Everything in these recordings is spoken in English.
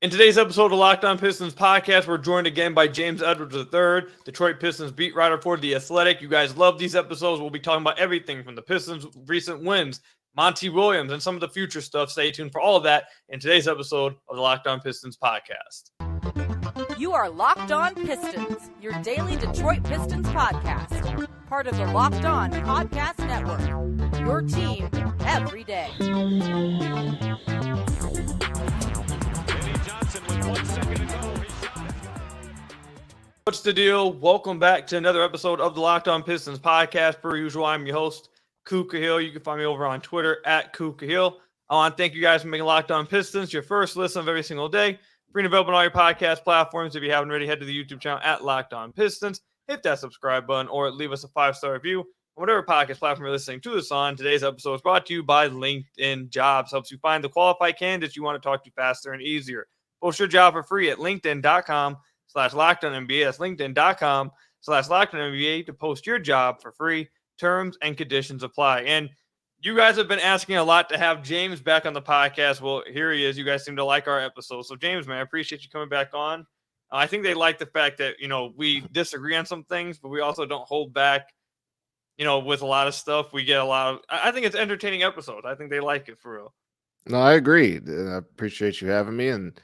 In today's episode of Locked On Pistons podcast, we're joined again by James Edwards III, Detroit Pistons beat writer for The Athletic. You guys love these episodes. We'll be talking about everything from the Pistons' recent wins, Monty Williams, and some of the future stuff. Stay tuned for all of that in today's episode of the Locked On Pistons podcast. You are Locked On Pistons, your daily Detroit Pistons podcast. Part of the Locked On Podcast Network, your team every day. What's the deal? Welcome back to another episode of the Locked On Pistons podcast. Per usual, I'm your host, Kuka Hill. You can find me over on Twitter at Kuka Hill. I want to thank you guys for making Locked On Pistons your first listen of every single day. Free and available on all your podcast platforms. If you haven't already, head to the YouTube channel at Locked On Pistons. Hit that subscribe button or leave us a 5-star review on whatever podcast platform you're listening to this on. Today's episode is brought to you by LinkedIn Jobs. Helps you find the qualified candidates you want to talk to faster and easier. Post your job for free at linkedin.com/LockedOnNBA. That's linkedin.com/LockedOnNBA to post your job for free. Terms and conditions apply. And you guys have been asking a lot to have James back on the podcast. Well, here he is. You guys seem to like our episode. So, James, man, I appreciate you coming back on. I think they like the fact that, we disagree on some things, but we also don't hold back, with a lot of stuff. We get a lot of – I think it's entertaining episodes. I think they like it for real. No, I agree. I appreciate you having me. And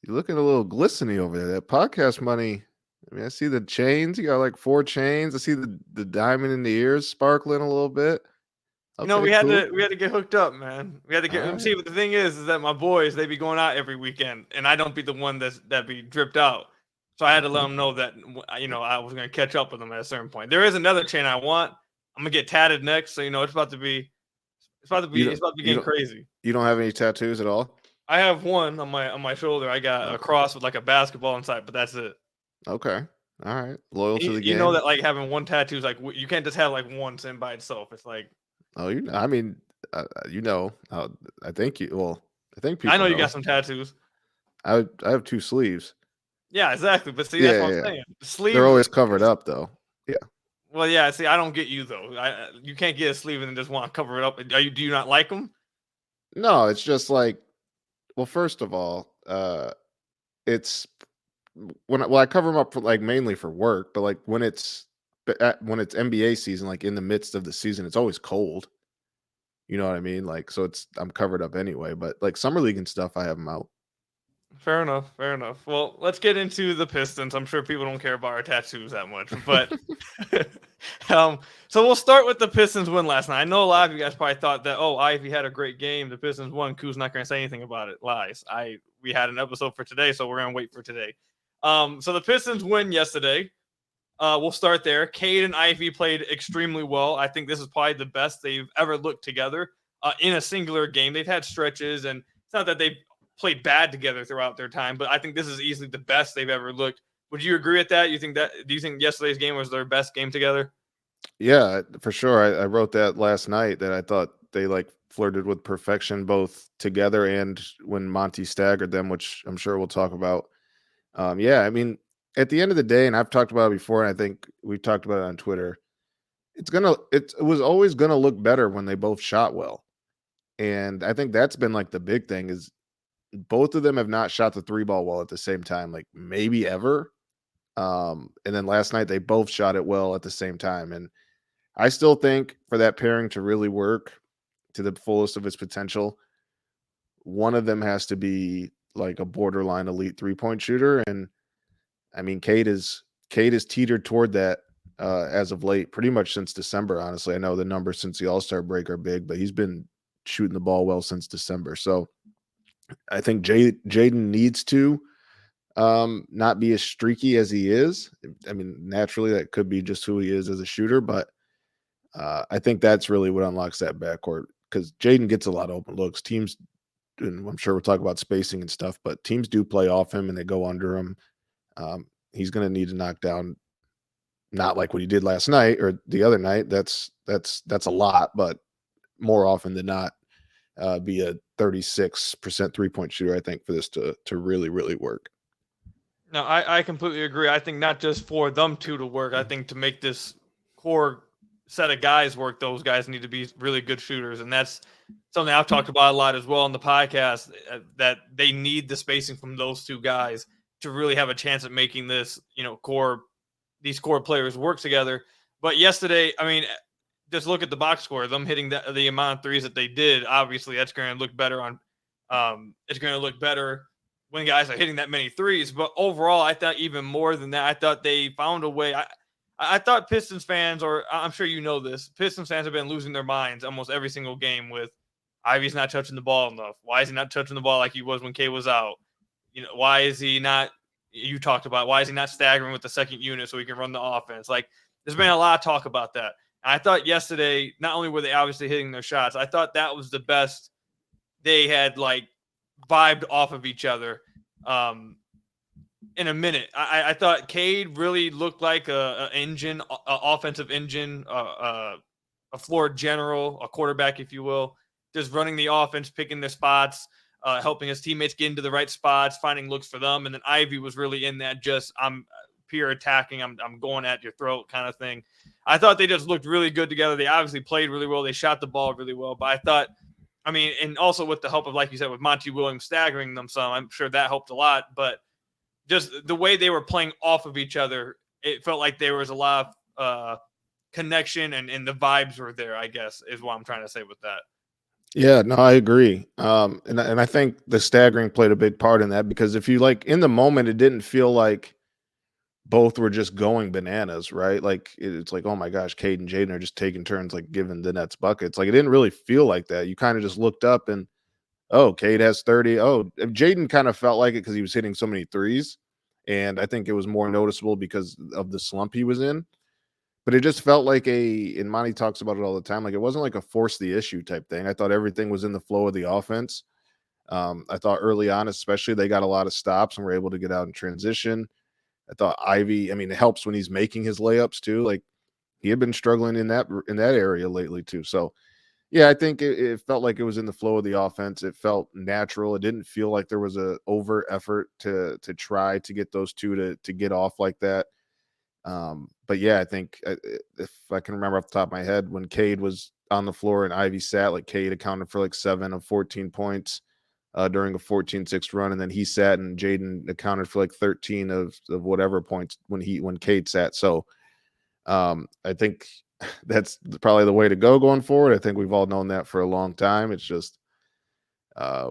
you're looking a little glistening over there. That podcast money, I mean, I see the chains. You got like 4 chains. I see the diamond in the ears sparkling a little bit. Okay, we had to get hooked up, man. We had to get. See, but the thing is that my boys, they be going out every weekend, and I don't be the one that be dripped out. So I had to let them know that I was gonna catch up with them at a certain point. There is another chain I want. I'm gonna get tatted next, so it's about to be getting crazy. You don't have any tattoos at all? I have one on my shoulder. I got a cross with like a basketball inside, but that's it. Okay, all right. Loyal to the game. You know that like having one tattoo is like you can't just have like one sitting by itself. It's like. Oh, I think people. I think people. I know you got some tattoos. I have 2 sleeves. Yeah, exactly. But see, that's what I'm saying. The sleeves, they're always covered up, though. Yeah. Well, yeah. See, I don't get you though. You can't get a sleeve and then just want to cover it up. Do you not like them? No, it's just like. Well, first of all, it's I cover them up for mainly for work, but like when it's NBA season, like in the midst of the season, it's always cold. You know what I mean? Like, so I'm covered up anyway, but like summer league and stuff, I have them out. Fair enough. Well, let's get into the Pistons. I'm sure people don't care about our tattoos that much, but so we'll start with the Pistons win last night. I know a lot of you guys probably thought that, Ivey had a great game. The Pistons won. Ku's not going to say anything about it. Lies. We had an episode for today, so we're going to wait for today. So the Pistons win yesterday. We'll start there. Cade and Ivey played extremely well. I think this is probably the best they've ever looked together in a singular game. They've had stretches, and it's not that they've played bad together throughout their time, but I think this is easily the best they've ever looked. Would you agree with that? Do you think yesterday's game was their best game together? Yeah, for sure. I wrote that last night that I thought they flirted with perfection both together and when Monty staggered them, which I'm sure we'll talk about. Yeah, I mean, at the end of the day, and I've talked about it before, and I think we've talked about it on Twitter, it was always gonna look better when they both shot well. And I think that's been like the big thing is both of them have not shot the 3-ball well at the same time, like maybe ever. And then last night they both shot it well at the same time. And I still think for that pairing to really work to the fullest of its potential, one of them has to be like a borderline elite 3-point shooter. And I mean, Cade is teetered toward that as of late, pretty much since December. Honestly, I know the numbers since the All-Star break are big, but he's been shooting the ball well since December. So I think Jaden needs to not be as streaky as he is. I mean, naturally, that could be just who he is as a shooter, but I think that's really what unlocks that backcourt because Jaden gets a lot of open looks. Teams, and I'm sure we'll talk about spacing and stuff, but teams do play off him and they go under him. He's going to need to knock down, not like what he did last night or the other night. That's a lot, but more often than not, be a 36% 3-point shooter, I think, for this to really, really work. No, I completely agree. I think not just for them two to work, I think to make this core set of guys work, those guys need to be really good shooters. And that's something I've talked about a lot as well on the podcast, that they need the spacing from those two guys to really have a chance at making this, these core players work together. But yesterday, I mean, just look at the box score, them hitting the amount of threes that they did. Obviously, that's going to look better it's going to look better when guys are hitting that many threes. But overall, I thought even more than that, I thought they found a way. I thought Pistons fans, or I'm sure you know this, Pistons fans have been losing their minds almost every single game with Ivey's not touching the ball enough. Why is he not touching the ball like he was when Cade was out? Why is he not, you talked about, why is he not staggering with the second unit so he can run the offense? Like, there's been a lot of talk about that. And I thought yesterday, not only were they obviously hitting their shots, I thought that was the best they had, like, vibed off of each other in a minute. I thought Cade really looked like a offensive engine, a floor general, a quarterback, if you will, just running the offense, picking their spots, helping his teammates get into the right spots, finding looks for them. And then Ivey was really in that just, I'm pure attacking, I'm going at your throat kind of thing. I thought they just looked really good together. They obviously played really well. They shot the ball really well. But I thought, I mean, and also with the help of, like you said, with Monty Williams staggering them some, I'm sure that helped a lot. But just the way they were playing off of each other, it felt like there was a lot of connection, and the vibes were there, I guess, is what I'm trying to say with that. Yeah, no, I agree. And I think the staggering played a big part in that, because if you, like, in the moment, it didn't feel like both were just going bananas, right? Like, it's like, oh my gosh, Cade and Jaden are just taking turns, like, giving the Nets buckets. Like, it didn't really feel like that. You kind of just looked up and, oh, Cade has 30. Oh, Jaden kind of felt like it because he was hitting so many threes. And I think it was more noticeable because of the slump he was in. But it just felt like and Monty talks about it all the time, like, it wasn't like a force the issue type thing. I thought everything was in the flow of the offense. I thought early on, especially, they got a lot of stops and were able to get out in transition. I thought Ivey, I mean, it helps when he's making his layups too. Like, he had been struggling in that area lately too. So yeah, I think it felt like it was in the flow of the offense. It felt natural. It didn't feel like there was a over effort to try to get those two to get off like that. But yeah, I think, if I can remember off the top of my head, when Cade was on the floor and Ivey sat, like, Cade accounted for like 7 of 14 points during a 14-6 run, and then he sat, and Jaden accounted for like 13 of whatever points when Cade sat. So I think that's probably the way to go going forward. I think we've all known that for a long time. It's just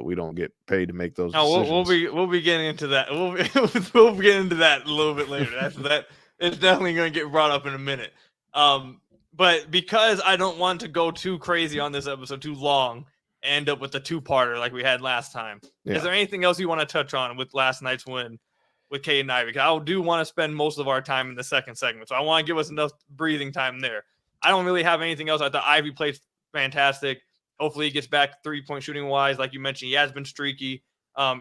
we don't get paid to make those decisions. We'll be getting into that. We'll get into that a little bit later. After that, it's definitely going to get brought up in a minute. But because I don't want to go too crazy on this episode, too long, end up with a two-parter like we had last time. Yeah. Is there anything else you want to touch on with last night's win with Cade and Ivey? I do want to spend most of our time in the second segment, so I want to give us enough breathing time there. I don't really have anything else. I thought Ivey played fantastic. Hopefully he gets back three-point shooting wise. Like you mentioned, he has been streaky,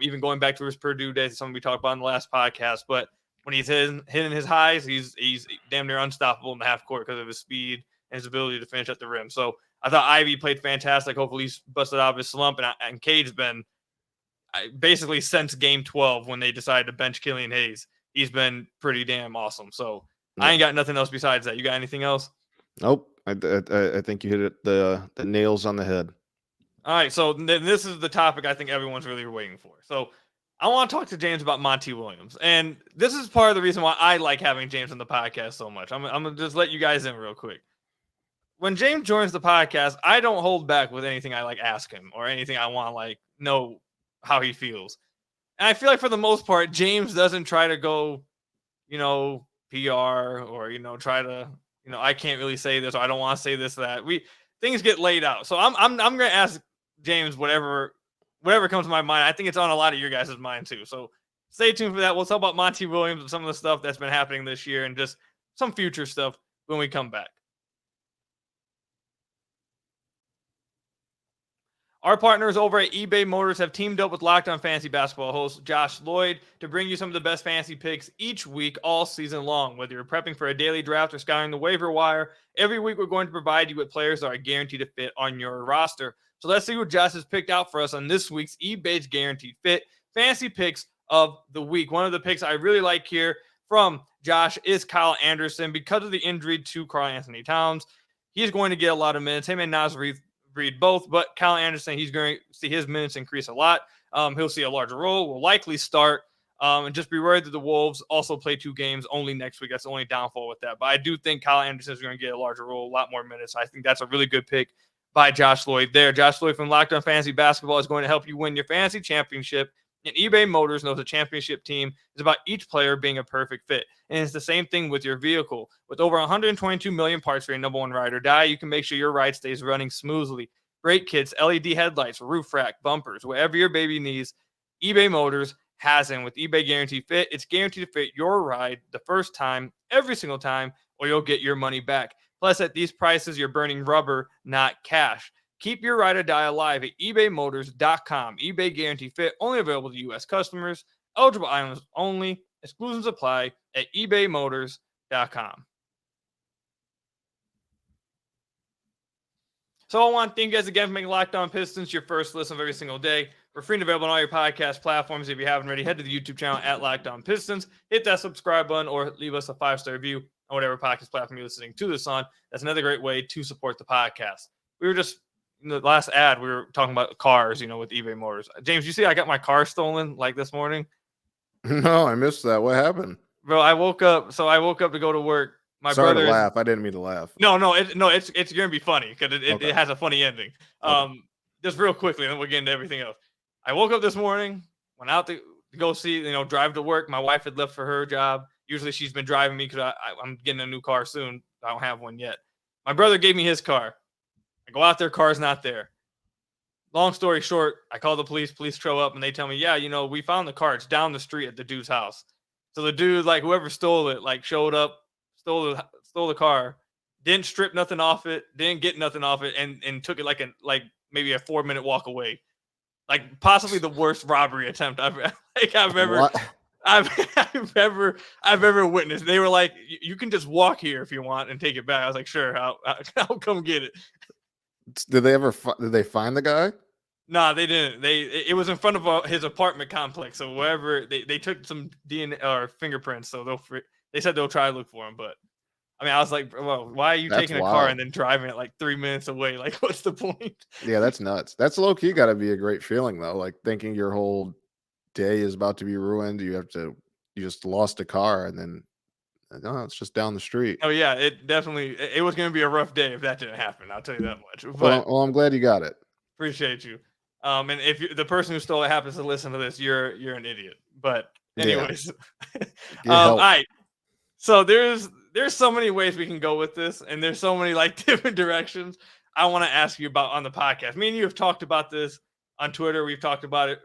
even going back to his Purdue days, something we talked about in the last podcast. But when he's hitting his highs, he's damn near unstoppable in the half court because of his speed and his ability to finish at the rim. So I thought Ivey played fantastic. Hopefully he's busted out of his slump. And Cade's been basically since game 12 when they decided to bench Killian Hayes, he's been pretty damn awesome. So yeah. I ain't got nothing else besides that. You got anything else? Nope. I think you hit it the nails on the head. All right. So this is the topic I think everyone's really waiting for. So I want to talk to James about Monty Williams. And this is part of the reason why I like having James on the podcast so much. I'm going to just let you guys in real quick. When James joins the podcast, I don't hold back with anything I ask him or anything I want to know how he feels. And I feel like for the most part, James doesn't try to go, PR or, try to, I can't really say this or I don't want to say this, that. Things get laid out. So I'm going to ask James whatever comes to my mind. I think it's on a lot of your guys' mind too. So stay tuned for that. We'll talk about Monty Williams and some of the stuff that's been happening this year and just some future stuff when we come back. Our partners over at eBay Motors have teamed up with Locked On Fantasy Basketball host Josh Lloyd to bring you some of the best fantasy picks each week all season long. Whether you're prepping for a daily draft or scouring the waiver wire, every week we're going to provide you with players that are guaranteed to fit on your roster. So let's see what Josh has picked out for us on this week's eBay's Guaranteed Fit Fantasy Picks of the Week. One of the picks I really like here from Josh is Kyle Anderson. Because of the injury to Karl Anthony Towns, he's going to get a lot of minutes. Him and Naz Reid both, but Kyle Anderson, he's going to see his minutes increase a lot. He'll see a larger role, will likely start. And just be worried that the Wolves also play 2 games only next week. That's the only downfall with that. But I do think Kyle Anderson is going to get a larger role, a lot more minutes. I think that's a really good pick by Josh Lloyd there. Josh Lloyd from Locked On Fantasy Basketball is going to help you win your fantasy championship. And eBay Motors knows a championship team is about each player being a perfect fit. And it's the same thing with your vehicle. With over 122 million parts for your number one ride or die, you can make sure your ride stays running smoothly. Brake kits, LED headlights, roof rack, bumpers, whatever your baby needs, eBay Motors has them. With eBay Guarantee Fit, it's guaranteed to fit your ride the first time, every single time, or you'll get your money back. Plus, at these prices, you're burning rubber, not cash. Keep your ride or die alive at ebaymotors.com. eBay Guarantee Fit, only available to U.S. customers. Eligible items only. Exclusions apply at ebaymotors.com. So I want to thank you guys again for making Locked On Pistons your first listen of every single day. We're free and available on all your podcast platforms. If you haven't already, head to the YouTube channel at Locked On Pistons. Hit that subscribe button or leave us a 5-star review on whatever podcast platform you're listening to this on. That's another great way to support the podcast. We were just, in the last ad, we were talking about cars, with eBay Motors. James, you see I got my car stolen like this morning? No, I missed that. What happened? Bro, I woke up to go to work. My Sorry brother to laugh. I didn't mean to laugh. It's gonna be funny because it has a funny ending. Okay. Just real quickly, and then we'll get into everything else. I woke up this morning, went out to go see, drive to work. My wife had left for her job. Usually she's been driving me because I'm getting a new car soon. I don't have one yet. My brother gave me his car. I go out there, car's not there. Long story short, I call the police. Police show up and they tell me, yeah, we found the car. It's down the street at the dude's house. So the dude, whoever stole it, showed up, stole the car, didn't strip nothing off it, didn't get nothing off it, and took it maybe a 4-minute walk away. Possibly the worst robbery attempt I've ever witnessed. They were like, you can just walk here if you want and take it back. I was like, sure, I'll come get it. Did they find the guy? Nah, they didn't. It was in front of his apartment complex. So wherever they took some DNA or fingerprints. So they said they'll try to look for him. But I mean, I was like, well, why are you taking a car and then driving it 3 minutes away? What's the point? Yeah, that's nuts. That's low key got to be a great feeling though. Thinking your whole day is about to be ruined. You just lost a car and then no, it's just down the street. Oh yeah, it was going to be a rough day if that didn't happen. I'll tell you that much. But well, I'm glad you got it. Appreciate you. And if the person who stole it happens to listen to this, you're an idiot. But anyways, all right. So there's so many ways we can go with this, and there's so many different directions I want to ask you about on the podcast. Me and you have talked about this on Twitter. We've talked about it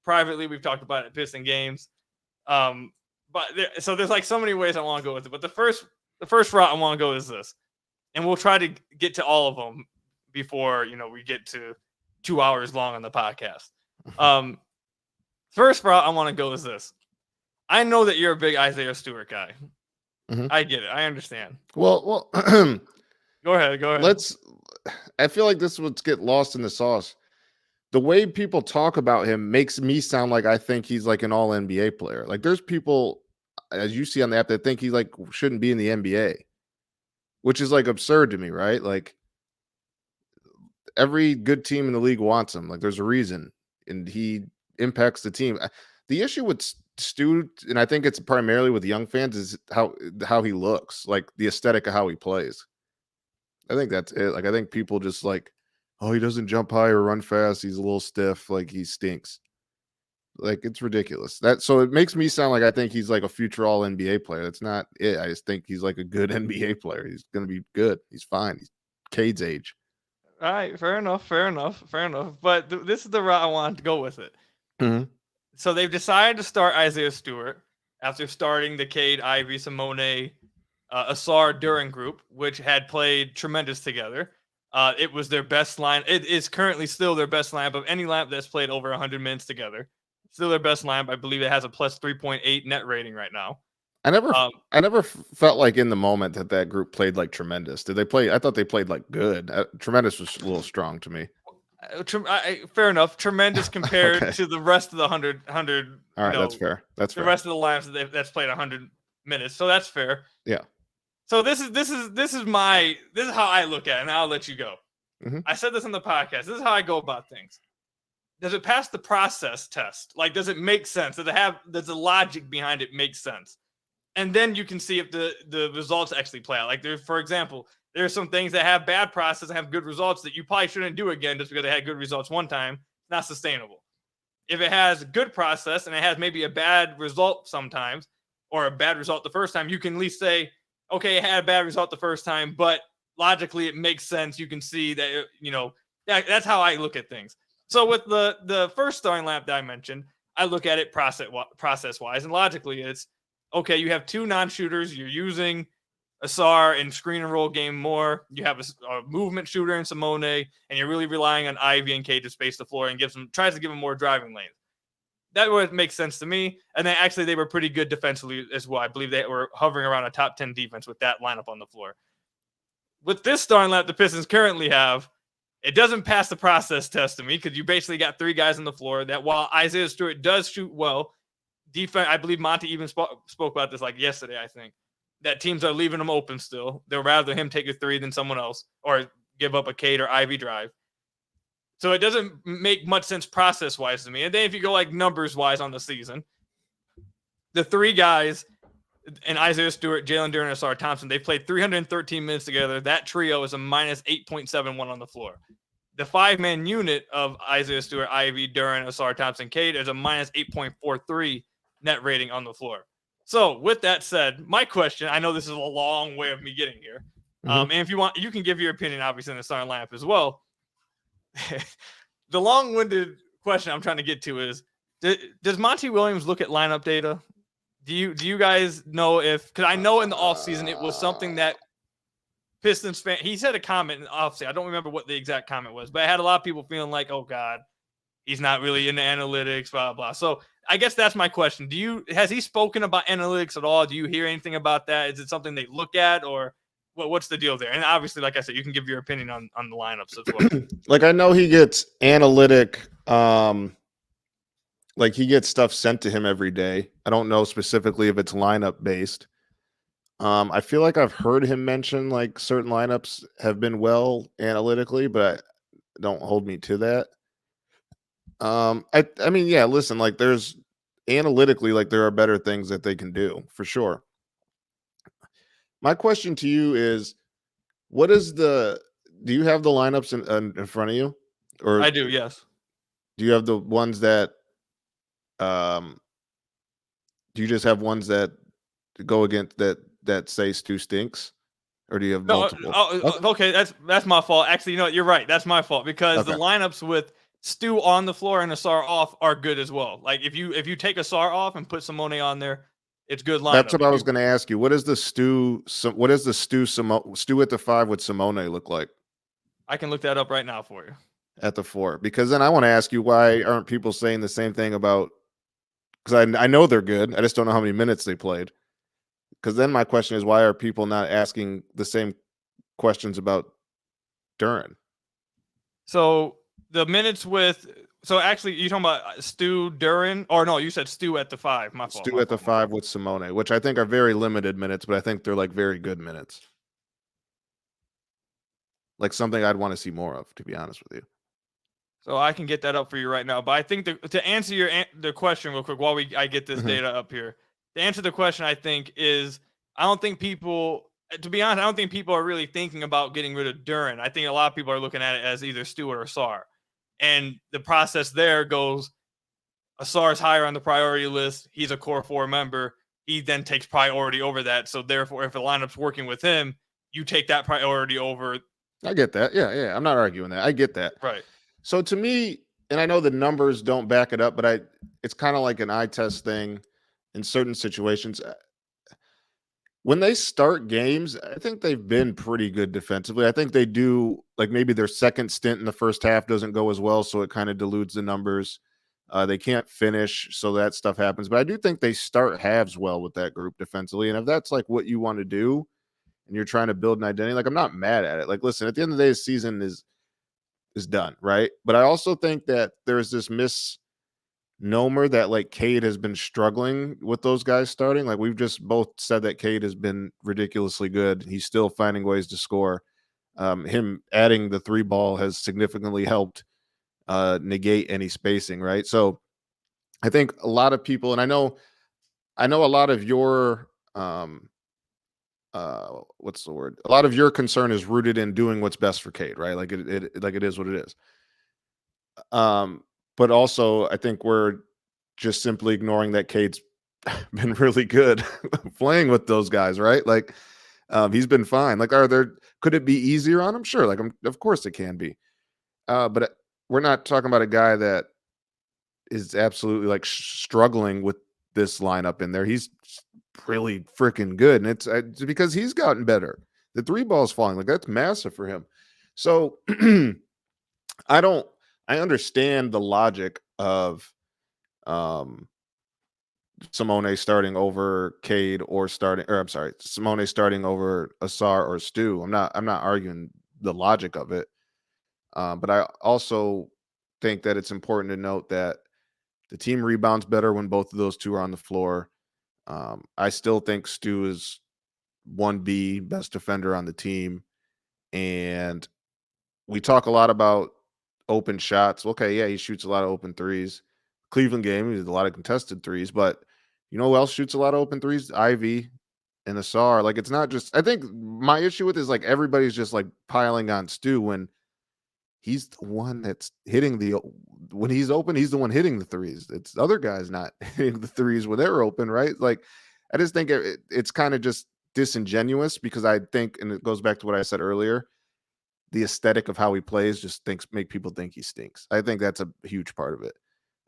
privately. We've talked about it at Piston games. So there's so many ways I want to go with it. But the first route I want to go is this, and we'll try to get to all of them before we get to 2 hours long on the podcast. First route I want to go is this. I know that you're a big Isaiah Stewart guy. Mm-hmm. I get it. I understand. Well. Go ahead. I feel like this would get lost in the sauce. The way people talk about him makes me sound like I think he's an all NBA player. There's people, as you see on the app, that think he shouldn't be in the NBA, which is absurd to me, right? Every good team in the league wants him. There's a reason, and he impacts the team. The issue with Stu, and I think it's primarily with young fans, is how he looks, the aesthetic of how he plays. I think that's it. I think people just oh, he doesn't jump high or run fast. He's a little stiff. He stinks. It's ridiculous. So it makes me sound like I think he's a future all NBA player. That's not it. I just think he's a good NBA player. He's going to be good. He's fine. He's Cade's age. All right. Fair enough. But this is the route I wanted to go with it. Mm-hmm. So they've decided to start Isaiah Stewart after starting the Cade, Ivey, Simone, Asar Duran group, which had played tremendous together. It was their best line. It is currently still their best lineup of any lineup that's played over 100 minutes together. Still their best lineup. I believe it has a plus 3.8 net rating right now. I never felt in the moment that group played tremendous. Did they play? I thought they played good. Tremendous was a little strong to me. Fair enough. Tremendous compared to the rest of the 100. All right, that's fair. That's the fair. Rest of the lineups that's played 100 minutes. So that's fair. Yeah. So this is how I look at it, and I'll let you go. Mhm. I said this on the podcast. This is how I go about things. Does it pass the process test? Like, does it make sense? Does the logic behind it make sense? And then you can see if the results actually play out. Like, for example, there are some things that have bad process and have good results that you probably shouldn't do again just because they had good results one time. It's not sustainable. If it has good process and it has maybe a bad result sometimes, or a bad result the first time, you can at least say, okay, it had a bad result the first time, but logically it makes sense. You can see that, that's how I look at things. So with the first starting lineup that I mentioned, I look at it process-wise, and logically it's, okay, you have two non-shooters. You're using a SAR and screen and roll game more. You have a movement shooter in Simone, and you're really relying on Ivey and Cade to space the floor and tries to give them more driving lanes. That would make sense to me. And then actually they were pretty good defensively as well. I believe they were hovering around a top 10 defense with that lineup on the floor. With this starting lineup the Pistons currently have, it doesn't pass the process test to me because you basically got three guys on the floor that, while Isaiah Stewart does shoot well, defense, I believe Monty even spoke about this like yesterday, I think, that teams are leaving him open still. They'll rather him take a three than someone else or give up a Cade or Ivey drive. So it doesn't make much sense process-wise to me. And then if you go like numbers-wise on the season, the three guys, and Isaiah Stewart, Jalen Duren, and Asar Thompson, they've played 313 minutes together. That trio is a minus 8.71 on the floor. The five-man unit of Isaiah Stewart, Ivey, Duren, Asar Thompson, Cade is a minus 8.43 net rating on the floor. So with that said, my question, I know this is a long way of me getting here. And if you want, you can give your opinion, obviously, in the starting lineup as well. The long-winded question I'm trying to get to is, does Monty Williams look at lineup data? Do you guys know because I know in the offseason it was something that Pistons fan, he said a comment in the offseason. I don't remember what the exact comment was, but I had a lot of people feeling like, oh God, he's not really into analytics, blah, blah. So I guess that's my question. Has he spoken about analytics at all? Do you hear anything about that? Is it something they look at, or what's the deal there? And obviously, like I said, you can give your opinion on the lineups as well. Like, I know he gets analytic, like he gets stuff sent to him every day. I don't know specifically if it's lineup based. I feel like I've heard him mention like certain lineups have been well analytically, but don't hold me to that. I mean, yeah, listen, like there's analytically, like there are better things that they can do for sure. My question to you is, do you have the lineups in front of you? Or I do, yes. do you have the ones that, do you just have ones that go against that say Stu stinks? Or do you have multiple? Okay, that's my fault. Actually, you know what? You're right. That's my fault because the lineups with Stu on the floor and Asar off are good as well. Like if you take Asar off and put Simone on there, it's good lineup. That's what I was going to ask you. What is the Stu at the 5 with Simone look like? I can look that up right now for you. At the 4, because then I want to ask you, why aren't people saying the same thing about? Because I know they're good. I just don't know how many minutes they played. Because then my question is, why are people not asking the same questions about Duren? So the minutes so actually you're talking about Stu, Duren, or no, you said Stu at the 5. My fault. Stu at the 5 with Simone, which I think are very limited minutes, but I think they're like very good minutes. Like something I'd want to see more of, to be honest with you. So I can get that up for you right now. But I think to answer the question real quick while I get this data up here, to answer the question, I think is, I don't think people, to be honest, I don't think people are really thinking about getting rid of Duren. I think a lot of people are looking at it as either Stewart or Sar. And the process there goes, Asar is higher on the priority list. He's a core 4 member. He then takes priority over that. So therefore, if the lineup's working with him, you take that priority over. I get that. Yeah. I'm not arguing that. I get that. Right. So to me, and I know the numbers don't back it up, but it's kind of like an eye test thing in certain situations. When they start games, I think they've been pretty good defensively. I think they do, like maybe their second stint in the first half doesn't go as well, so it kind of dilutes the numbers. They can't finish, so that stuff happens. But I do think they start halves well with that group defensively. And if that's like what you want to do and you're trying to build an identity, like I'm not mad at it. Like, listen, at the end of the day, the season is done, right? But I also think that there's this Nomer that like Cade has been struggling with those guys starting. Like we've just both said that Cade has been ridiculously good. He's still finding ways to score. Him adding the 3 ball has significantly helped negate any spacing, right? So I think a lot of people, and I know a lot of your what's the word? A lot of your concern is rooted in doing what's best for Cade, right? Like it is what it is. But also I think we're just simply ignoring that Cade's been really good playing with those guys, right? Like he's been fine. Like, could it be easier on him? Sure. Like, of course it can be. But we're not talking about a guy that is absolutely like struggling with this lineup in there. He's really freaking good, and it's because he's gotten better. The 3 ball's falling, like that's massive for him. So I understand the logic of Simone starting over Cade or Simone starting over Asar or Stu. I'm not arguing the logic of it. But I also think that it's important to note that the team rebounds better when both of those two are on the floor. I still think Stu is 1B, best defender on the team. And we talk a lot about open shots. Okay, yeah, he shoots a lot of open threes. Cleveland game, he did a lot of contested threes, but you know who else shoots a lot of open threes? Ivey and Asar. Like, it's not just, I think my issue with it is like everybody's just like piling on Stu when he's the one that's hitting when he's open, he's the one hitting the threes. It's the other guys not hitting the threes when they're open, right? Like, I just think it's kind of just disingenuous because I think, and it goes back to what I said earlier, the aesthetic of how he plays just make people think he stinks. I think that's a huge part of it.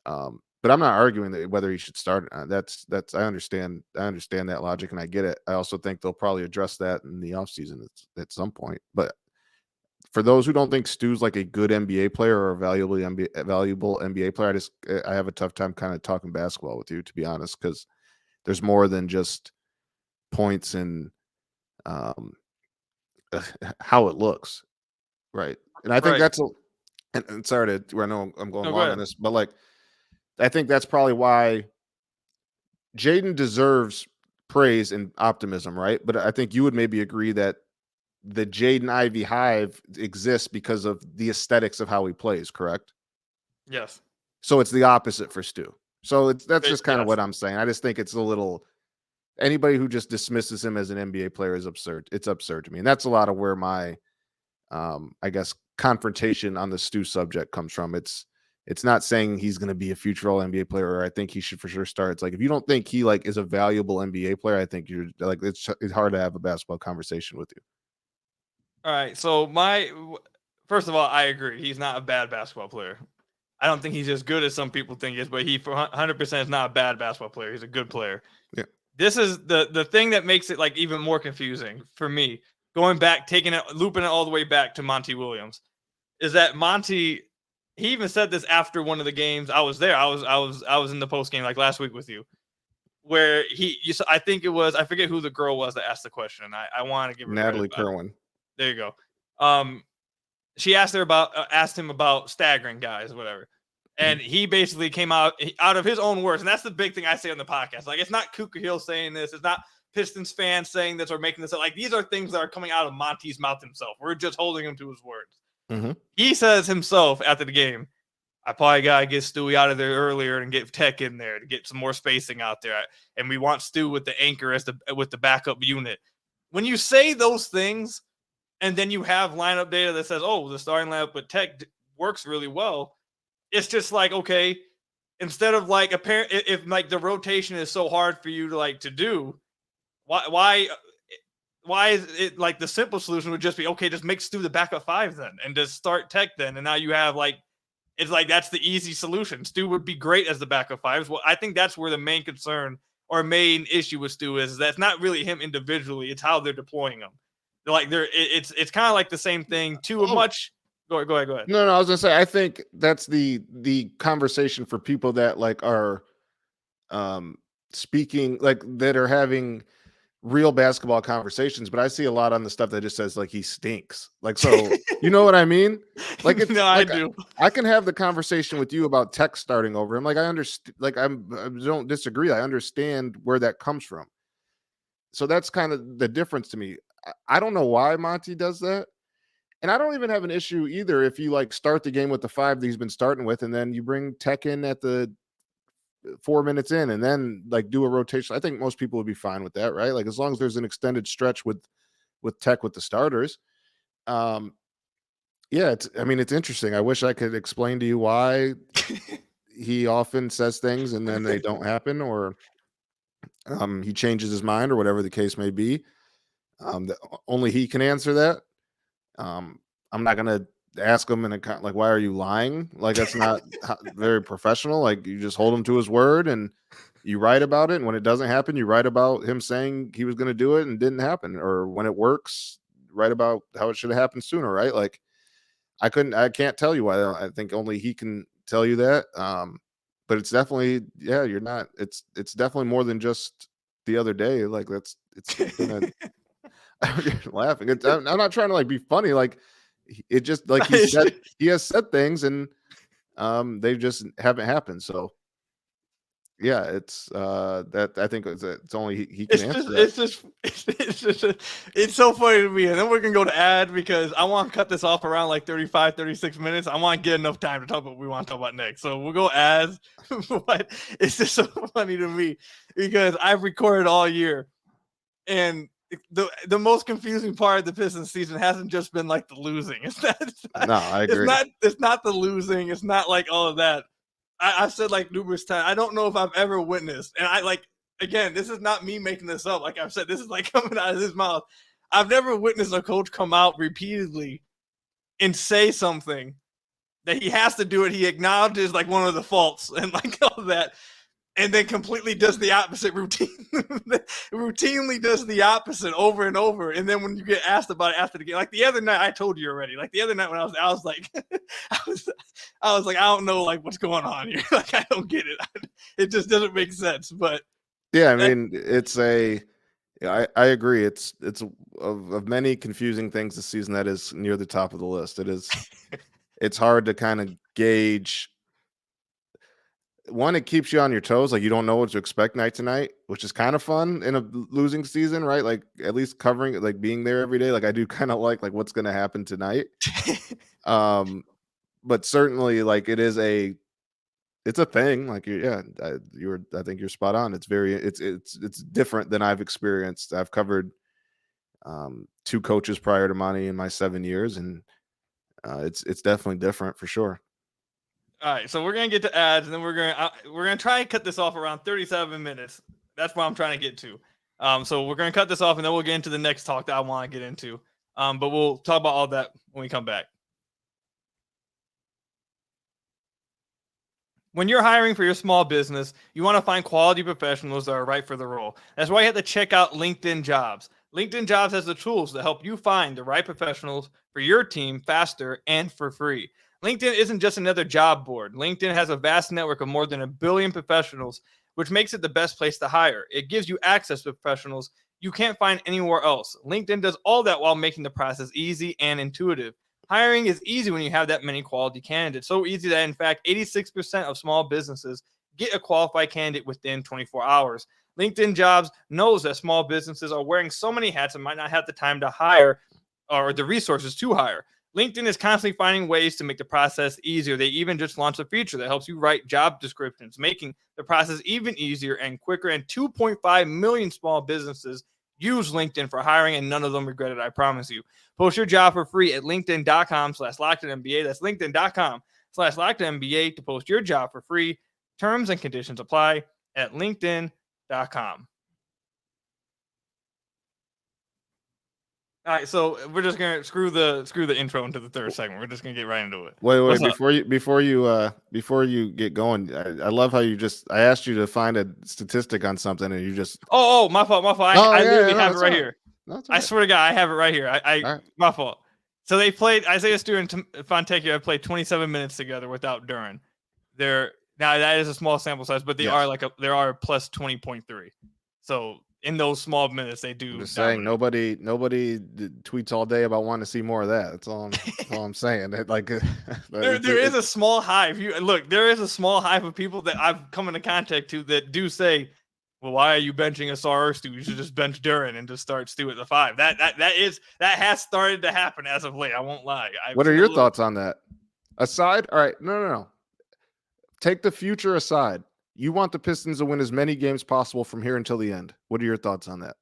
But I'm not arguing that whether he should start or not. That's I understand that logic and I get it. I also think they'll probably address that in the offseason at some point. But for those who don't think Stu's like a good NBA player or a valuable NBA player, I have a tough time kind of talking basketball with you, to be honest, because there's more than just points and how it looks, right? And I think that's and sorry to, I know I'm going long on this, but like I think that's probably why Jaden deserves praise and optimism, right? But I think you would maybe agree that the Jaden Ivey hive exists because of the aesthetics of how he plays, correct? Yes. So it's the opposite for Stu. So that's just kind of what I'm saying. I just think it's a little, anybody who just dismisses him as an NBA player is absurd. It's absurd to me. And that's a lot of where my, I guess, confrontation on the Stu subject comes from. It's not saying he's going to be a future all NBA player, or I think he should for sure start. It's like, if you don't think he like is a valuable NBA player, I think you're like, it's hard to have a basketball conversation with you. All right. So first of all, I agree. He's not a bad basketball player. I don't think he's as good as some people think he is, but he 100% is not a bad basketball player. He's a good player. Yeah. This is the thing that makes it like even more confusing for me. Going back, looping it all the way back to Monty Williams, is that Monty, he even said this after one of the games. I was there. I was in the post game like last week with you, where I think it was, I forget who the girl was that asked the question. I want to give her Natalie Kerwin. There you go. She asked him about staggering guys, whatever. And he basically came out of his own words. And that's the big thing I say on the podcast. Like, it's not Kuka Hill saying this. It's not Pistons fans saying this or making this up. Like, these are things that are coming out of Monty's mouth himself. We're just holding him to his words. Mm-hmm. He says himself after the game, I probably got to get Stewie out of there earlier and get Tech in there to get some more spacing out there. And we want Stu with the anchor with the backup unit. When you say those things, and then you have lineup data that says, oh, the starting lineup with Tech works really well. It's just like, okay, instead of like if like the rotation is so hard for you to do, why is it like the simple solution would just be, okay, just make Stu the backup 5 then and just start Tech then. And now you have like, it's like, that's the easy solution. Stu would be great as the backup 5. Well, I think that's where the main concern or main issue with Stu is that's not really him individually. It's how they're deploying him. Like it's kind of like the same thing to a much. Go ahead. No, I was gonna say I think that's the conversation for people that like are speaking, like that are having real basketball conversations, but I see a lot on the stuff that just says like he stinks. Like, so you know what I mean? Like, it's No, like I do. I can have the conversation with you about Tech starting over him. Like, I understand, like I don't disagree. I understand where that comes from. So that's kind of the difference to me. I don't know why Monty does that. And I don't even have an issue either if you like start the game with the 5 that he's been starting with, and then you bring Tech in at the 4 minutes in, and then like do a rotation. I think most people would be fine with that, right? Like, as long as there's an extended stretch with Tech with the starters. Yeah, it's interesting. I wish I could explain to you why he often says things and then they don't happen, or he changes his mind, or whatever the case may be. Only he can answer that. I'm not gonna ask him in a like, why are you lying? Like, that's not very professional. Like, you just hold him to his word and you write about it. And when it doesn't happen, you write about him saying he was going to do it and didn't happen. Or when it works, write about how it should have happened sooner, right? Like, I can't tell you why. I think only he can tell you that. But it's definitely, yeah, you're not. It's definitely more than just the other day. Like, it's been you're laughing. I'm not trying to like be funny. Like, it just like he has said things and they just haven't happened. So yeah, it's that I think it's only he can answer that. It's so funny to me. And then we're gonna go to ad because I want to cut this off around like 35, 36 minutes. I want to get enough time to talk about what we want to talk about next. So we'll go ads. But it's just so funny to me because I've recorded all year, and the most confusing part of the Pistons season hasn't just been like the losing. No, I agree. It's not the losing. It's not like all of that. I've said like numerous times, I don't know if I've ever witnessed, and I like, again, this is not me making this up. Like I've said, this is like coming out of his mouth. I've never witnessed a coach come out repeatedly and say something that he has to do it. He acknowledges like one of the faults and like all that, and then completely does the opposite routinely does the opposite over and over. And then when you get asked about it after the game, like the other night, I told you already, like the other night when I was like, I was like, I don't know, like what's going on here. Like, I don't get it. It just doesn't make sense. But yeah, I mean, I agree. It's of many confusing things this season, that is near the top of the list. It's hard to kind of gauge. One, it keeps you on your toes. Like, you don't know what to expect night to night, which is kind of fun in a losing season, right? Like, at least covering it, like being there every day. Like, I do kind of like what's going to happen tonight. But certainly, like, it's a thing. Like, I think you're spot on. It's different than I've experienced. I've covered 2 coaches prior to Monty in my 7 years, and it's definitely different for sure. All right, so we're gonna get to ads, and then we're gonna try and cut this off around 37 minutes. That's what I'm trying to get to. So we're gonna cut this off, and then we'll get into the next talk that I want to get into. But we'll talk about all that when we come back. When you're hiring for your small business, you want to find quality professionals that are right for the role. That's why you have to check out LinkedIn Jobs. LinkedIn Jobs has the tools to help you find the right professionals for your team faster and for free. LinkedIn isn't just another job board. LinkedIn has a vast network of more than 1 billion professionals, which makes it the best place to hire. It gives you access to professionals you can't find anywhere else. LinkedIn does all that while making the process easy and intuitive. Hiring is easy when you have that many quality candidates. So easy that, in fact, 86% of small businesses get a qualified candidate within 24 hours. LinkedIn Jobs knows that small businesses are wearing so many hats and might not have the time to hire or the resources to hire. LinkedIn is constantly finding ways to make the process easier. They even just launched a feature that helps you write job descriptions, making the process even easier and quicker. And 2.5 million small businesses use LinkedIn for hiring, and none of them regret it, I promise you. Post your job for free at linkedin.com/LockedOnNBA. That's linkedin.com/LockedOnNBA to post your job for free. Terms and conditions apply at linkedin.com. All right, so we're just gonna screw the intro into the third segment. We're just gonna get right into it. Wait, before you get going, I love how I asked you to find a statistic on something and you just my fault. I literally have it right here. No, I swear to God, I have it right here. Right. My fault. So they played Isaiah Stewart and Fontecchio have played 27 minutes together without Duran. Now that is a small sample size, but they are plus 20.3. So in those small minutes, they do. I'm just dominate. saying, nobody tweets all day about wanting to see more of that. That's all I'm saying. There is a small hive. There is a small hive of people that I've come into contact to that do say, well, why are you benching a Sar Stu? You should just bench Duran and just start Stu at the 5. That has started to happen as of late. I won't lie. What are your thoughts on that? Aside, all right, no. Take the future aside. You want the Pistons to win as many games possible from here until the end. What are your thoughts on that?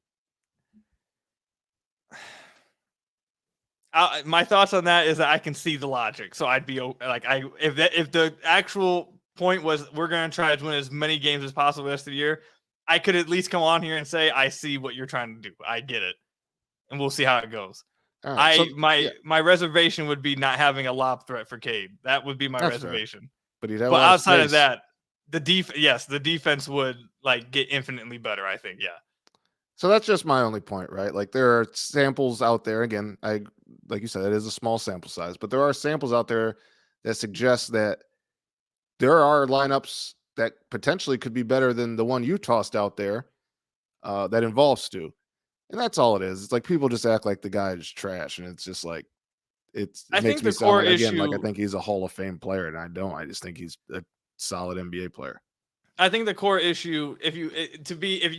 My thoughts on that is that I can see the logic. So I'd be like, if the actual point was we're going to try to win as many games as possible the rest of the year, I could at least come on here and say, I see what you're trying to do. I get it. And we'll see how it goes. Right, my reservation would be not having a lob threat for Cade. That would be my reservation. Fair. But outside of that, the defense would like get infinitely better, I think. Yeah. So that's just my only point, right? Like there are samples out there. Again, like you said, it is a small sample size, but there are samples out there that suggest that there are lineups that potentially could be better than the one you tossed out there that involves Stu. And that's all it is. It's like people just act like the guy is trash, and it's just like it makes me sound like, again, like I think he's a Hall of Fame player, and I don't. I just think he's a solid NBA player. I think the core issue, if you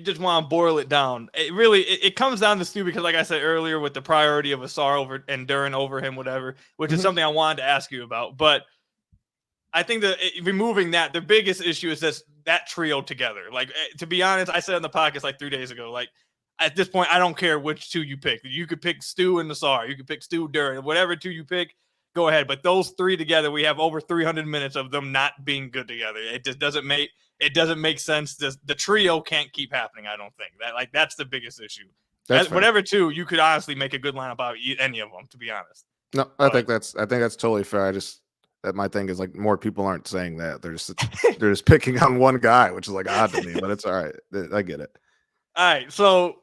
just want to boil it down, it comes down to Stu because, like I said earlier, with the priority of Asar over and Duran over him, whatever, which is something I wanted to ask you about. But I think that removing that, the biggest issue is that trio together. Like, to be honest, I said on the podcast like 3 days ago, like at this point, I don't care which two you pick. You could pick Stu and Asar. You could pick Stu, Duran, whatever two you pick. Go ahead. But those three together, we have over 300 minutes of them not being good together. It just doesn't make sense. The trio can't keep happening. I don't think that's the biggest issue. Whatever two, you could honestly make a good lineup out of any of them, to be honest. No, I think that's totally fair. That my thing is like more people aren't saying that. They're just picking on one guy, which is like odd to me, but it's all right. I get it. All right. So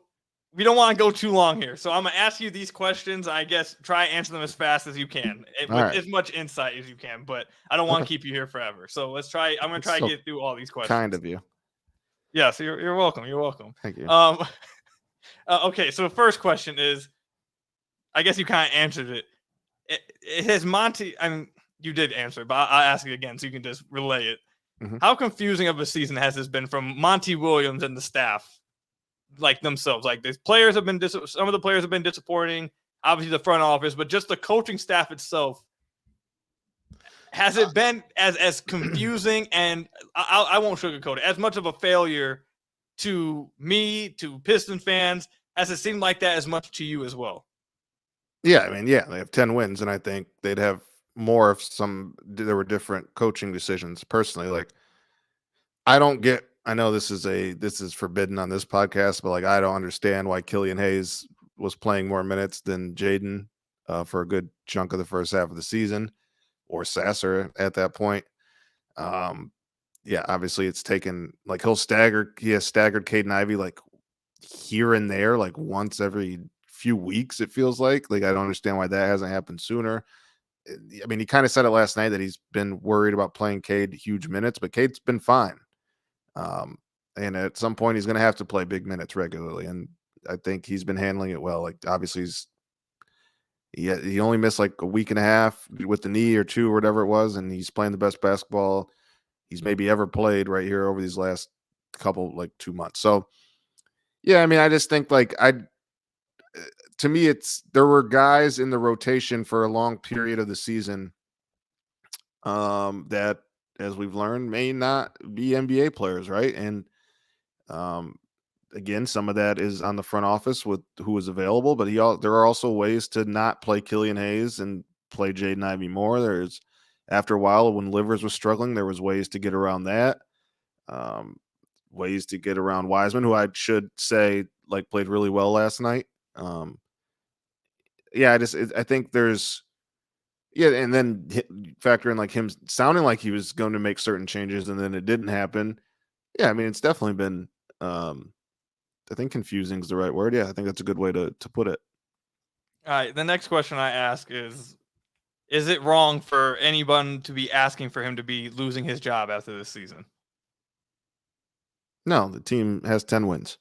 we don't want to go too long here. So I'm going to ask you these questions. I guess try and answer them as fast as you can with as much insight as you can, but I don't want to keep you here forever. So let's try. I'm going to try to get through all these questions. Kind of you. Yeah. So you're welcome. You're welcome. Thank you. Okay. So the first question is, I guess you kind of answered it. It has Monty, you did answer, but I'll ask it again so you can just relay it. Mm-hmm. How confusing of a season has this been from Monty Williams and the staff? Like themselves, like some of the players have been disappointing, obviously the front office, but just the coaching staff itself, has it been as confusing and I won't sugarcoat it, as much of a failure to me, to Pistons fans? Has it seemed like that as much to you as well? Yeah, they have 10 wins, and I think they'd have more if there were different coaching decisions. Personally, like I know this is forbidden on this podcast, but like I don't understand why Killian Hayes was playing more minutes than Jaden for a good chunk of the first half of the season, or Sasser at that point. Obviously it's taken, like he has staggered CadeIvey like here and there, like once every few weeks, it feels like. Like I don't understand why that hasn't happened sooner. I mean, he kind of said it last night that he's been worried about playing Cade huge minutes, but Cade's been fine. And at some point he's going to have to play big minutes regularly. And I think he's been handling it well. Like obviously he only missed like a week and a half with the knee or two or whatever it was. And he's playing the best basketball he's maybe ever played right here over these last couple, like 2 months. So yeah, I mean, I just think like to me, there were guys in the rotation for a long period of the season that, as we've learned, may not be NBA players, right? And again, some of that is on the front office with who is available, but there are also ways to not play Killian Hayes and play Jaden Ivey more. After a while, when Livers was struggling, there was ways to get around that. Ways to get around Wiseman, who I should say like played really well last night. I think there's. Yeah, and then factor in like him sounding like he was going to make certain changes, and then it didn't happen. Yeah, I mean, it's definitely been, I think confusing is the right word. Yeah, I think that's a good way to put it. All right, the next question I ask is it wrong for anyone to be asking for him to be losing his job after this season? No, the team has 10 wins.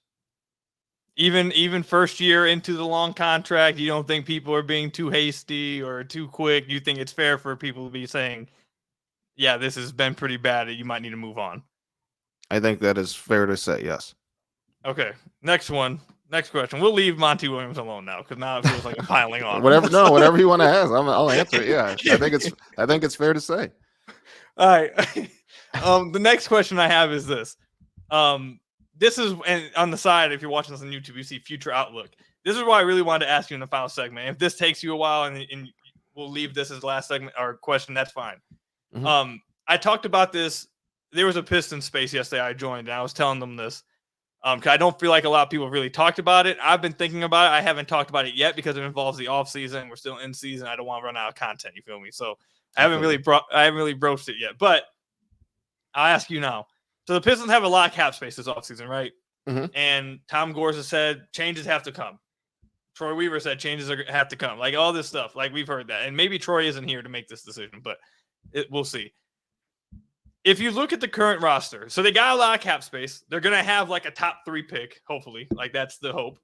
Even first year into the long contract, you don't think people are being too hasty or too quick? You think it's fair for people to be saying, yeah, this has been pretty bad, you might need to move on? I think that is fair to say, yes. Okay, next question. We'll leave Monty Williams alone now because now it feels like I'm piling on. Whatever you want to ask, I'll answer it. Yeah, I think it's fair to say. All right. The next question I have is this. This is, and on the side, if you're watching this on YouTube, you see future outlook. This is what I really wanted to ask you in the final segment. If this takes you a while and we'll leave this as the last segment or question, that's fine. Mm-hmm. I talked about this. There was a Pistons space yesterday I joined, and I was telling them this. Because I don't feel like a lot of people really talked about it. I've been thinking about it. I haven't talked about it yet because it involves the off season. We're still in season. I don't want to run out of content. You feel me? So I haven't really broached it yet. But I'll ask you now. So the Pistons have a lot of cap space this offseason, right? Mm-hmm. And Tom Gorza said changes have to come. Troy Weaver said changes have to come. Like all this stuff. Like we've heard that. And maybe Troy isn't here to make this decision, but we'll see. If you look at the current roster, so they got a lot of cap space. They're going to have like a top 3 pick, hopefully. Like that's the hope.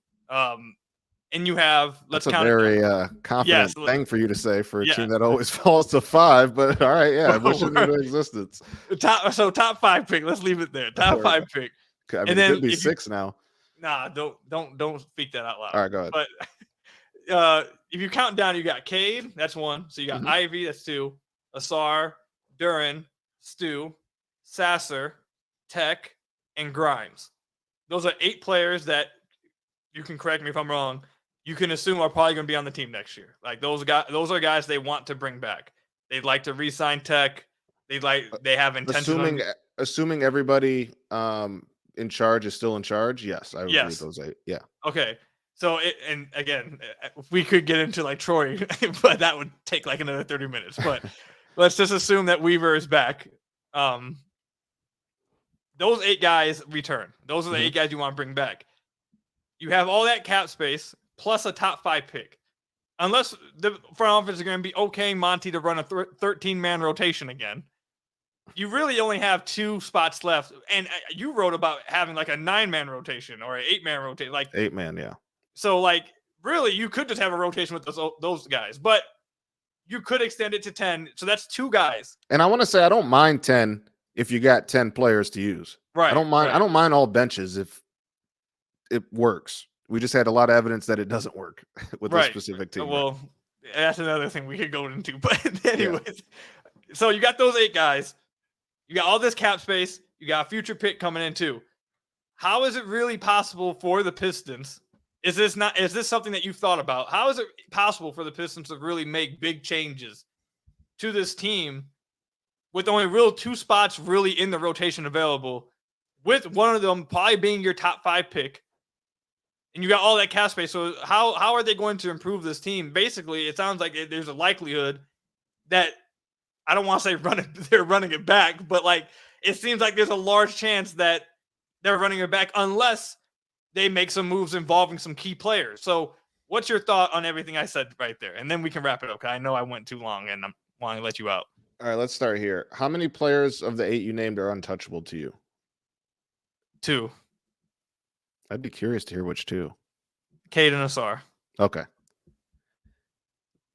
And you have, that's a very confident thing for you to say for a team that always falls to 5. But all right, yeah, I wish it knew existence. Top 5 pick. Let's leave it there. Top 5 pick. I mean, and then it could be 6 now. Nah, don't speak that out loud. All right, go ahead. But if you count down, you got Cade, that's 1. So you got Ivey, that's 2. Asar, Duran, Stu, Sasser, Tech, and Grimes. Those are 8 players that, you can correct me if I'm wrong, you can assume are probably going to be on the team next year. Like those are guys they want to bring back. They'd like to re-sign Tech. They have intention. Assuming everybody in charge is still in charge, yes, I would agree with those 8. Yeah. Okay. So and again, we could get into like Troy, but that would take like another 30 minutes. But let's just assume that Weaver is back. Those 8 guys return. Those are the 8 guys you want to bring back. You have all that cap space plus a top 5 pick. Unless the front office is going to be okay, Monty, to run a 13-man rotation again. You really only have 2 spots left. And you wrote about having like a 9-man rotation or an 8-man rotation. Like 8-man, yeah. So like really you could just have a rotation with those guys. But you could extend it to 10. So that's 2 guys. And I want to say I don't mind 10 if you got 10 players to use. Right. I don't mind all benches if it works. We just had a lot of evidence that it doesn't work with this specific team. Well, that's another thing we could go into. But anyways, so you got those 8 guys. You got all this cap space. You got a future pick coming in too. How is it really possible for the Pistons? Is this something that you've thought about? How is it possible for the Pistons to really make big changes to this team with only 2 spots really in the rotation available, with one of them probably being your top 5 pick, and you got all that cap space? So how are they going to improve this team? Basically, it sounds like there's a likelihood that, I don't want to say they're running it back, but like it seems like there's a large chance that they're running it back unless they make some moves involving some key players. So what's your thought on everything I said right there? And then we can wrap it up. I know I went too long and I'm wanting to let you out. All right, let's start here. How many players of the 8 you named are untouchable to you? 2. I'd be curious to hear which 2. Cade and Asar. Okay.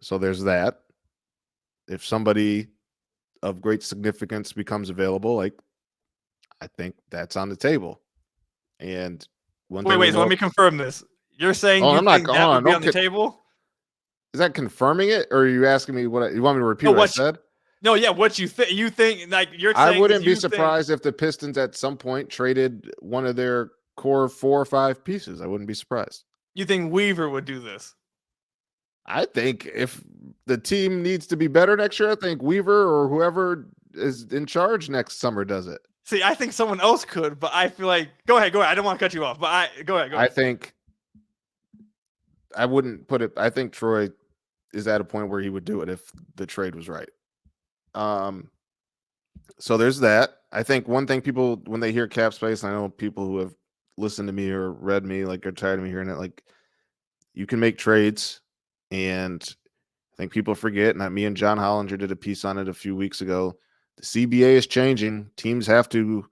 So there's that. If somebody of great significance becomes available, like, I think that's on the table. And wait, so let me confirm this. You're saying you think that would be on the table? Is that confirming it, or are you asking me what you want me to repeat what I said? No, yeah, what you think? You think like you're saying? I wouldn't be surprised if the Pistons at some point traded one of their core 4 or 5 pieces. I wouldn't be surprised. You think Weaver would do this? I think if the team needs to be better next year, I think Weaver or whoever is in charge next summer does it. See, I think someone else could, but I feel like go ahead. I don't want to cut you off, but go ahead. I think I wouldn't put it. I think Troy is at a point where he would do it if the trade was right. So there's that. I think one thing people, when they hear cap space, I know people who have listened to me or read me, like, are tired of me hearing it. Like, you can make trades, and I think people forget. And me and John Hollinger did a piece on it a few weeks ago. The CBA is changing. Teams have to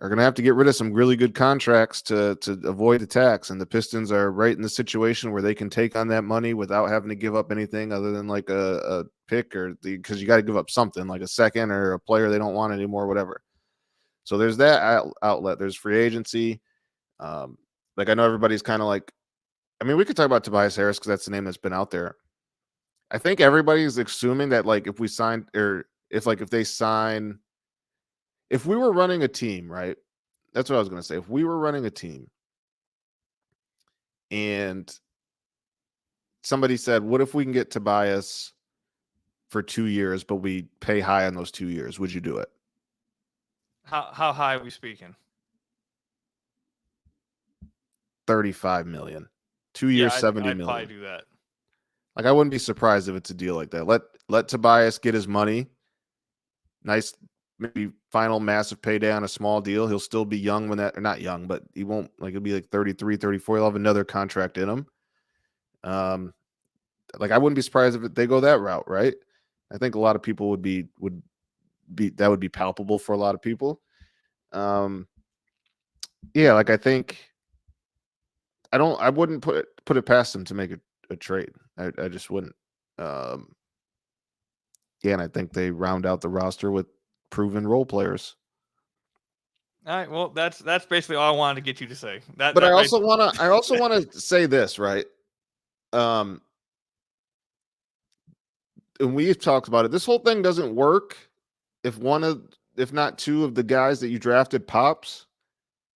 are going to have to get rid of some really good contracts to avoid the tax. And the Pistons are right in the situation where they can take on that money without having to give up anything other than like a pick because you got to give up something like a second or a player they don't want anymore, whatever. So there's that outlet. There's free agency. Like I know everybody's kind of like, I mean, we could talk about Tobias Harris because that's the name that's been out there. I think everybody's assuming that like if we signed or if they sign, if we were running a team, right? That's what I was going to say. If we were running a team and somebody said, what if we can get Tobias for 2 years, but we pay high on those 2 years? Would you do it? How high are we speaking? 35 million. 2 years, 70 million. I'd probably do that. Like I wouldn't be surprised if it's a deal like that. Let Tobias get his money. Nice, maybe final massive payday on a small deal. He'll still be young when that, or not young, but he won't, like he'll be like 33, 34. He'll have another contract in him. Like I wouldn't be surprised if they go that route, right? I think a lot of people would be that would be palpable for a lot of people. Yeah, like I think I wouldn't put it past them to make a trade. I just wouldn't. Yeah, and I think they round out the roster with proven role players. All right, well, that's basically all I wanted to get you to say. But I also want to say this, right? And we've talked about it. This whole thing doesn't work if if not two of the guys that you drafted pops.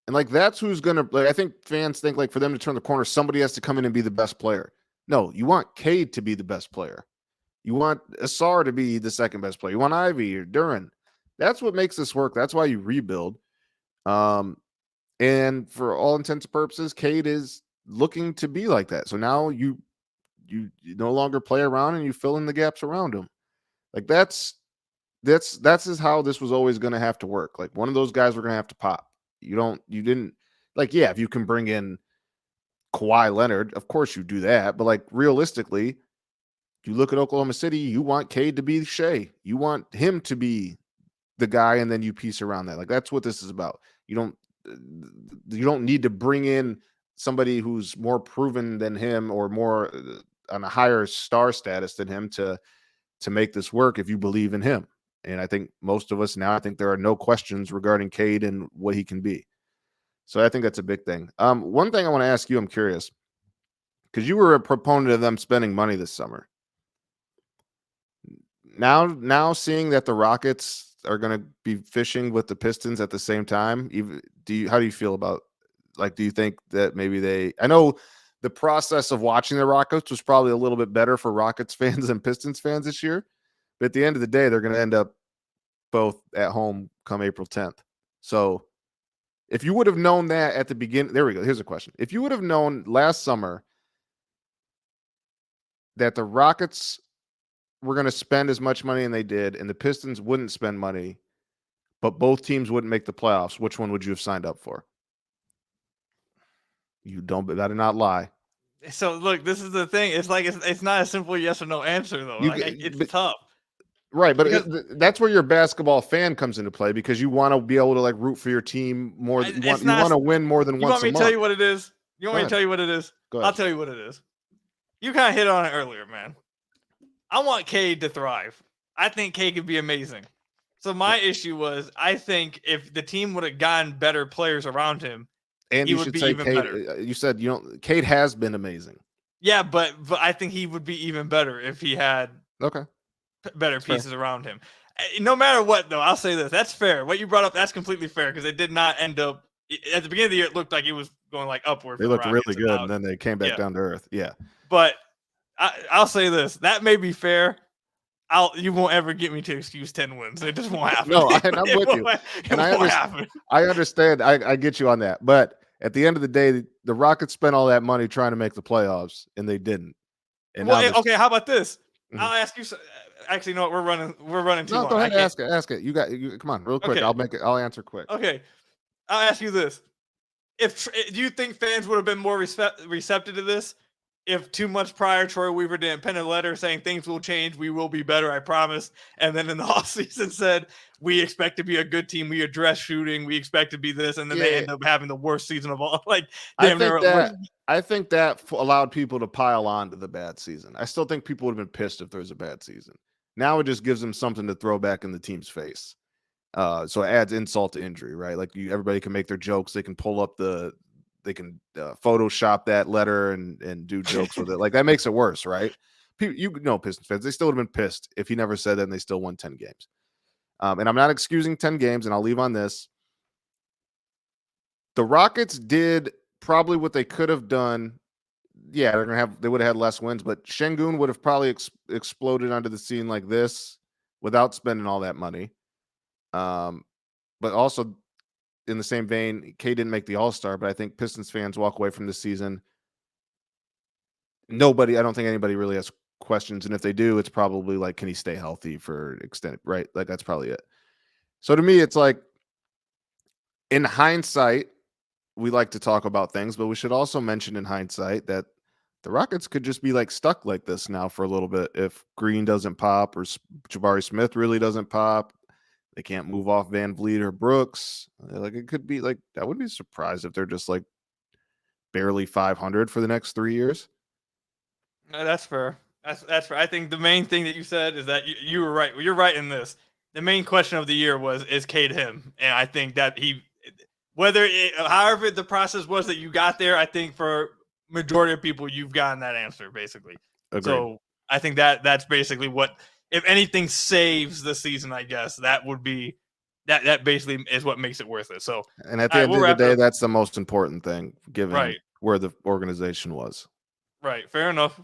And like that's who's gonna like I think fans think like for them to turn the corner, somebody has to come in and be the best player. No, you want Cade to be the best player. You want Asar to be the second best player. You want Ivey or Duran. That's what makes this work. That's why you rebuild. And for all intents and purposes, Cade is looking to be like that. So now you no longer play around and you fill in the gaps around him. Like that's is how this was always going to have to work. Like one of those guys were going to have to pop. You didn't like, yeah, if you can bring in Kawhi Leonard, of course you do that. But like realistically, you look at Oklahoma City, you want Cade to be Shea. You want him to be the guy, and then you piece around that. Like that's what this is about. You don't need to bring in somebody who's more proven than him or more on a higher star status than him to make this work if you believe in him. And I think most of us now, I think there are no questions regarding Cade and what he can be. So I think that's a big thing. One thing I want to ask you, I'm curious, because you were a proponent of them spending money this summer. Now seeing that the Rockets are going to be fishing with the Pistons at the same time, how do you feel about, like, do you think that maybe I know the process of watching the Rockets was probably a little bit better for Rockets fans than Pistons fans this year, but at the end of the day, they're going to end up both at home come April 10th. So if you would have known that at the beginning, there we go. Here's a question. If you would have known last summer that the Rockets were going to spend as much money and they did, and the Pistons wouldn't spend money, but both teams wouldn't make the playoffs, which one would you have signed up for? You better not lie. So look, this is the thing. It's like it's not a simple yes or no answer though. It's tough. Right, but that's where your basketball fan comes into play because you want to be able to like root for your team more. You want to win more than once a month. You want me to tell you what it is? You want me to tell you what it is? Go ahead. I'll tell you what it is. You kind of hit on it earlier, man. I want Cade to thrive. I think Cade could be amazing. So my issue was, I think if the team would have gotten better players around him, and he would be even better. You said Cade has been amazing. Yeah, but I think he would be even better if he had better pieces around him. No matter what, though, I'll say this. That's fair. What you brought up, that's completely fair because it did not end up at the beginning of the year. It looked like it was going like upward. They looked really good, and then they came back down to earth. Yeah, but I'll say this. That may be fair. You won't ever get me to excuse 10 wins. It just won't happen. No, I'm with you. And I understand. I get you on that. But at the end of the day, the Rockets spent all that money trying to make the playoffs, and they didn't. And okay, how about this? Mm-hmm. I'll ask you. Actually, no, we're running too long. No, go ahead. Ask it. You come on, real quick. Okay. I'll answer quick. Okay, I'll ask you this: do you think fans would have been more receptive to this if 2 months prior, Troy Weaver didn't pen a letter saying things will change, we will be better, I promise. And then in the offseason said, we expect to be a good team. We address shooting. We expect to be this. And then they end up having the worst season of all. Like, damn I think that allowed people to pile on to the bad season. I still think people would have been pissed if there was a bad season. Now it just gives them something to throw back in the team's face. So it adds insult to injury, right? Like everybody can make their jokes. They can pull up they can Photoshop that letter and do jokes with it. Like that makes it worse, right? Pistons fans, they still would have been pissed if he never said that and they still won 10 games. And I'm not excusing 10 games, and I'll leave on this. The Rockets did probably what they could have done. Yeah, they would have had less wins, but Şengün would have probably exploded onto the scene like this without spending all that money. But also in the same vein, Cade didn't make the All-Star, but I think Pistons fans walk away from this season. I don't think anybody really has questions. And if they do, it's probably like, can he stay healthy for extended, right? Like that's probably it. So to me, it's like in hindsight, we like to talk about things, but we should also mention in hindsight that the Rockets could just be like stuck like this now for a little bit. If Green doesn't pop or Jabari Smith really doesn't pop, they can't move off Van Vliet or Brooks. Like it could be like, I would be surprised if they're just like barely 500 for the next 3 years. No, that's fair. That's fair. I think the main thing that you said is that you were right. You're right in this. The main question of the year is Cade him? And I think that however the process was that you got there, I think for majority of people, you've gotten that answer basically. Agreed. So I think that's basically what, if anything saves the season, I guess that would be that basically is what makes it worth it. So, and at the end of the day, that's the most important thing given where the organization was. Right. Fair enough.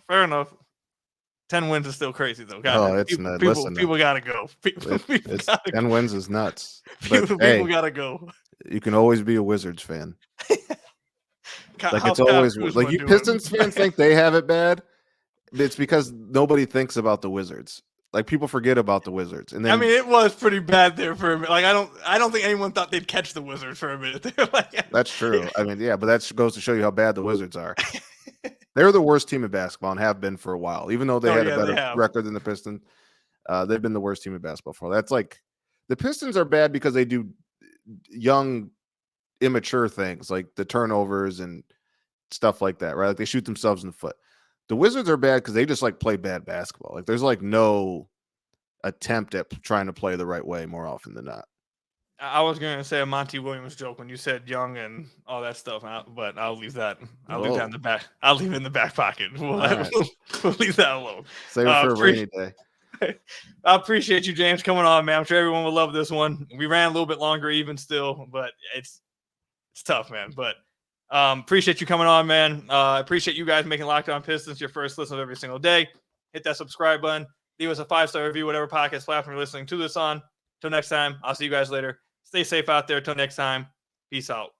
10 wins is still crazy though. It's nuts. People gotta go. 10 wins is nuts. People gotta go. You can always be a Wizards fan. Like it's always like you Pistons fans think they have it bad. It's because nobody thinks about the Wizards. Like people forget about the Wizards. And then I mean, it was pretty bad there for a minute. Like I don't think anyone thought they'd catch the Wizards for a minute. That's true. I mean, yeah, but that goes to show you how bad the Wizards are. They're the worst team in basketball and have been for a while. Even though they had a better record than the Pistons, they've been the worst team in basketball for a while. That's like the Pistons are bad because they do young, immature things like the turnovers and stuff like that, right? Like they shoot themselves in the foot. The Wizards are bad because they just like play bad basketball. Like there's like no attempt at trying to play the right way more often than not. I was going to say a Monty Williams joke when you said young and all that stuff, but I'll leave that. Leave that in the back. I'll leave it in the back pocket. We'll leave that alone. Save it for a rainy day. I appreciate you, James, coming on, man. I'm sure everyone will love this one. We ran a little bit longer even still, but it's tough, man. But appreciate you coming on, man. Appreciate you guys making Locked On Pistons your first listen of every single day. Hit that subscribe button. Leave us a 5-star review, whatever podcast platform you're listening to this on. Till next time, I'll see you guys later. Stay safe out there. Till next time, peace out.